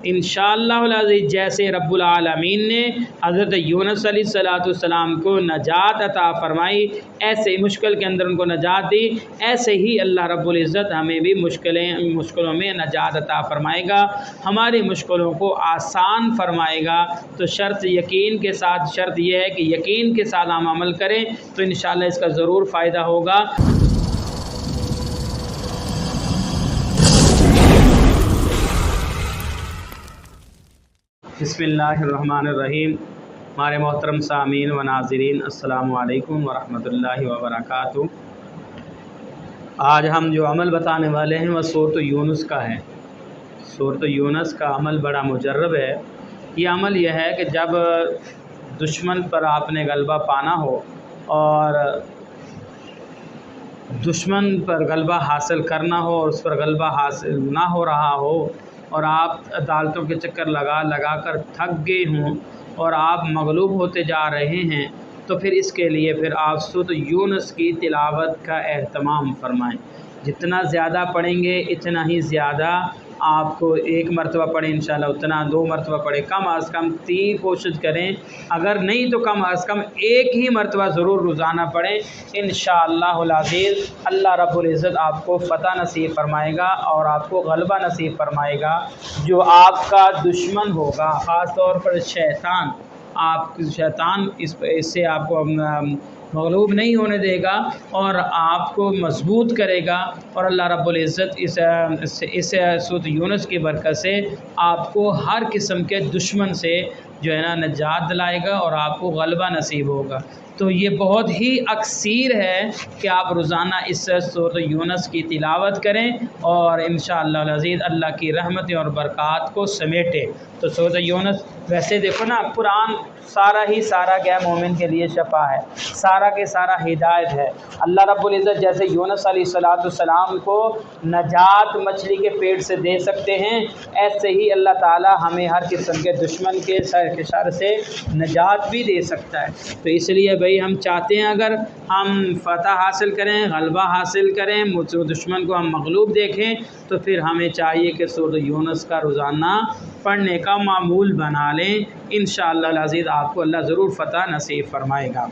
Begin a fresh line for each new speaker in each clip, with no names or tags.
انشاءاللہ العزیز جیسے رب العالمین نے حضرت یونس علیہ السلام کو نجات عطا فرمائی، ایسے مشکل کے اندر ان کو نجات دی، ایسے ہی اللہ رب العزت ہمیں بھی مشکلوں میں نجات عطا فرمائے گا، ہماری مشکلوں کو آسان فرمائے گا۔ تو شرط یقین کے ساتھ، شرط یہ ہے کہ یقین کے ساتھ ہم عمل کریں تو انشاءاللہ اس کا ضرور فائدہ ہوگا۔ بسم اللہ الرحمن الرحیم۔ ہمارے محترم سامعین و ناظرین، السلام علیکم ورحمۃ اللہ وبرکاتہ۔ آج ہم جو عمل بتانے والے ہیں وہ سورۃ یونس کا ہے۔ سورۃ یونس کا عمل بڑا مجرب ہے۔ یہ عمل یہ ہے کہ جب دشمن پر آپ نے غلبہ پانا ہو اور دشمن پر غلبہ حاصل کرنا ہو اور اس پر غلبہ حاصل نہ ہو رہا ہو اور آپ عدالتوں کے چکر لگا کر تھک گئے ہوں اور آپ مغلوب ہوتے جا رہے ہیں، تو پھر اس کے لیے پھر آپ سورۃ یونس کی تلاوت کا اہتمام فرمائیں۔ جتنا زیادہ پڑھیں گے اتنا ہی زیادہ آپ کو، ایک مرتبہ پڑھیں انشاءاللہ اتنا، 2 مرتبہ پڑھیں، کم از کم 3 کوشش کریں، اگر نہیں تو کم از کم ایک ہی مرتبہ ضرور روزانہ پڑھیں۔ انشاءاللہ العزیز اللہ رب العزت آپ کو فتح نصیب فرمائے گا اور آپ کو غلبہ نصیب فرمائے گا۔ جو آپ کا دشمن ہوگا، خاص طور پر شیطان، شیطان اس سے آپ کو مغلوب نہیں ہونے دے گا اور آپ کو مضبوط کرے گا، اور اللہ رب العزت اس سورۃ یونس کی برکت سے آپ کو ہر قسم کے دشمن سے جو ہے نا نجات دلائے گا اور آپ کو غلبہ نصیب ہوگا۔ تو یہ بہت ہی اکثیر ہے کہ آپ روزانہ اس سورۃ یونس کی تلاوت کریں اور انشاءاللہ العزیز اللہ کی رحمتیں اور برکات کو سمیٹیں۔ تو سورۃ یونس، ویسے دیکھو نا، قرآن سارا ہی سارا کیا مومن کے لیے شفا ہے، سارا کے سارا ہدایت ہے۔ اللہ رب العزت جیسے یونس علیہ السلام کو نجات مچھلی کے پیٹ سے دے سکتے ہیں، ایسے ہی اللہ تعالی ہمیں ہر قسم کے دشمن کے شر سے نجات بھی دے سکتا ہے۔ تو اس لیے بھائی ہم چاہتے ہیں اگر ہم فتح حاصل کریں، غلبہ حاصل کریں، دشمن کو ہم مغلوب دیکھیں، تو پھر ہمیں چاہیے کہ سورۃ یونس کا روزانہ پڑھنے کا معمول بنا لیں۔ انشاءاللہ العزیز آپ کو اللہ ضرور فتح نصیب فرمائے گا۔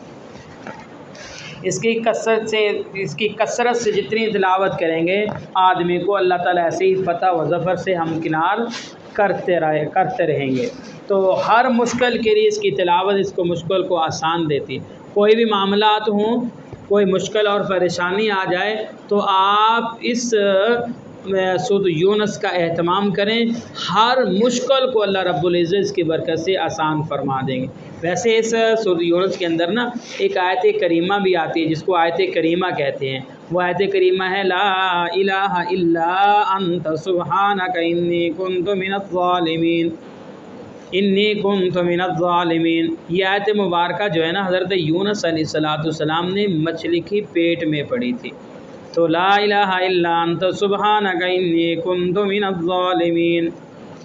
اس کی کثرت سے جتنی تلاوت کریں گے آدمی کو اللہ تعالیٰ ایسے ہی فتح و ظفر سے ہمکنار کرتے رہیں گے۔ تو ہر مشکل کے لیے اس کی تلاوت اس کو مشکل کو آسان دیتی ہے۔ کوئی بھی معاملات ہوں، کوئی مشکل اور پریشانی آ جائے تو آپ اس سورۃ یونس کا اہتمام کریں، ہر مشکل کو اللہ رب العزت اس کی برکت سے آسان فرما دیں گے۔ ویسے اس سورۃ یونس کے اندر نا ایک آیت کریمہ بھی آتی ہے جس کو آیت کریمہ کہتے ہیں۔ وہ آیت کریمہ ہے لا الہ الا انت سبحانک انی کنت من الظالمین، انی کنت من الظالمین۔ یہ آیت مبارکہ جو ہے نا حضرت یونس علیہ السلام نے مچھلی کی پیٹ میں پڑھی تھی۔ تو لا الہ الا انت سبحانک انی کنت من الظالمین،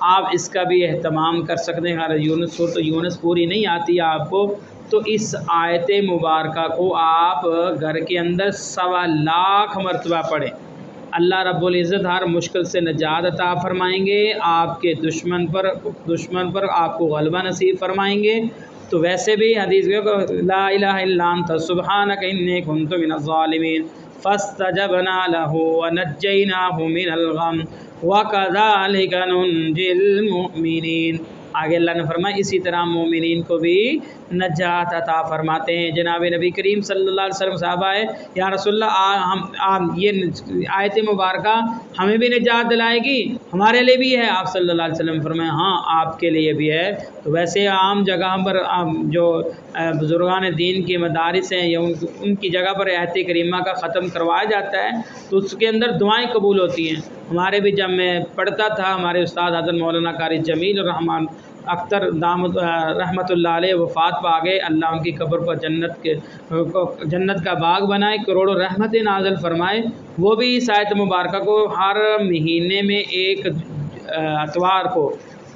آپ اس کا بھی اہتمام کر سکتے ہیں۔ اگر سورۃ یونس پوری نہیں آتی آپ کو تو اس آیت مبارکہ کو آپ گھر کے اندر 1.25 لاکھ مرتبہ پڑھیں۔ اللہ رب العزت ہر مشکل سے نجات عطا فرمائیں گے، آپ کے دشمن پر آپ کو غلبہ نصیب فرمائیں گے۔ تو ویسے بھی حدیث میں لا الہ الا انت سبحانک انی کنت من الظالمین فاستجبنا له ونجیناہ من الغم وکذالک ننجی المؤمنین۔ آگے اللہ نے فرمایا اسی طرح مومنین کو بھی نجات عطا فرماتے ہیں۔ جناب نبی کریم صلی اللہ علیہ وسلم صحابہ ہے یا رسول اللہ، یہ آیت مبارکہ ہمیں بھی نجات دلائے گی، ہمارے لیے بھی ہے؟ آپ صلی اللہ علیہ وسلم فرمائے ہاں آپ کے لیے بھی ہے۔ تو ویسے عام جگہ پر جو بزرگان دین کے مدارس ہیں یا ان کی جگہ پر آیت کریمہ کا ختم کروایا جاتا ہے تو اس کے اندر دعائیں قبول ہوتی ہیں۔ ہمارے بھی جب میں پڑھتا تھا، ہمارے استاد حضرت مولانا قاری جمیل الرحمن اختر دامت رحمۃ اللہ علیہ وفات پا گئے، اللہ ان کی قبر پر جنت کا باغ بنائے، کروڑوں رحمتیں نازل فرمائے۔ وہ بھی اس آیت مبارکہ کو ہر مہینے میں ایک اتوار کو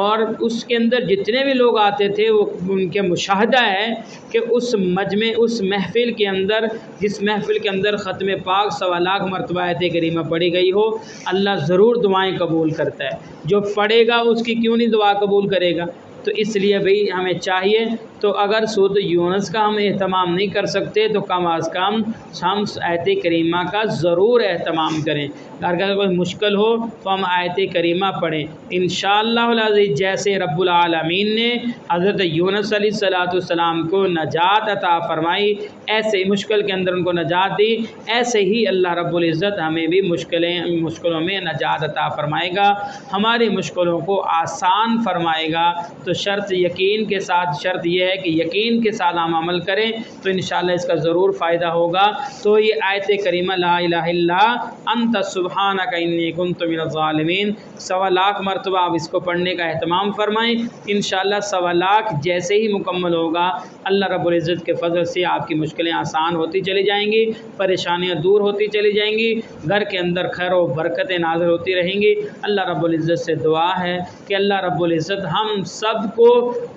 اور اس کے اندر جتنے بھی لوگ آتے تھے وہ ان کے مشاہدہ ہے کہ اس مجمع اس محفل کے اندر جس محفل کے اندر ختم پاک سوا لاکھ مرتبہ آیت کریمہ پڑھی گئی ہو اللہ ضرور دعائیں قبول کرتا ہے. جو پڑھے گا اس کی کیوں نہیں دعا قبول کرے گا؟ تو اس لیے بھئی ہمیں چاہیے تو اگر سورۃ یونس کا ہم اہتمام نہیں کر سکتے تو کم از کم ہم آیت کریمہ کا ضرور اہتمام کریں. اگر کوئی مشکل ہو تو ہم آیت کریمہ پڑھیں انشاءاللہ العزیز. جیسے رب العالمین نے حضرت یونس علیہ السلام کو نجات عطا فرمائی، ایسے مشکل کے اندر ان کو نجات دی، ایسے ہی اللہ رب العزت ہمیں بھی مشکلوں میں نجات عطا فرمائے گا، ہماری مشکلوں کو آسان فرمائے گا. تو شرط یقین کے ساتھ، شرط یہ ہے کہ یقین کے ساتھ ہم عمل کریں تو انشاءاللہ اس کا ضرور فائدہ ہوگا. تو یہ آیت کریمہ لا الہ الا انت سبحانک انی کنت من الظالمین سوا لاکھ مرتبہ آپ اس کو پڑھنے کا اہتمام فرمائیں. انشاءاللہ سوا لاکھ جیسے ہی مکمل ہوگا اللہ رب العزت کے فضل سے آپ کی مشکلیں آسان ہوتی چلی جائیں گی، پریشانیاں دور ہوتی چلی جائیں گی، گھر کے اندر خیر و برکتیں نازل ہوتی رہیں گی. اللہ رب العزت سے دعا ہے کہ اللہ رب العزت ہم سب کو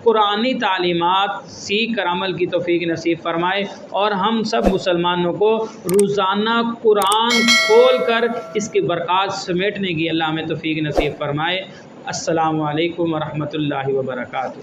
قرآنی تعلیمات سیکھ کر عمل کی توفیق نصیب فرمائے اور ہم سب مسلمانوں کو روزانہ قرآن کھول کر اس کی برکات سمیٹنے کی اللہ ہمیں توفیق نصیب فرمائے. السلام علیکم ورحمۃ اللہ وبرکاتہ.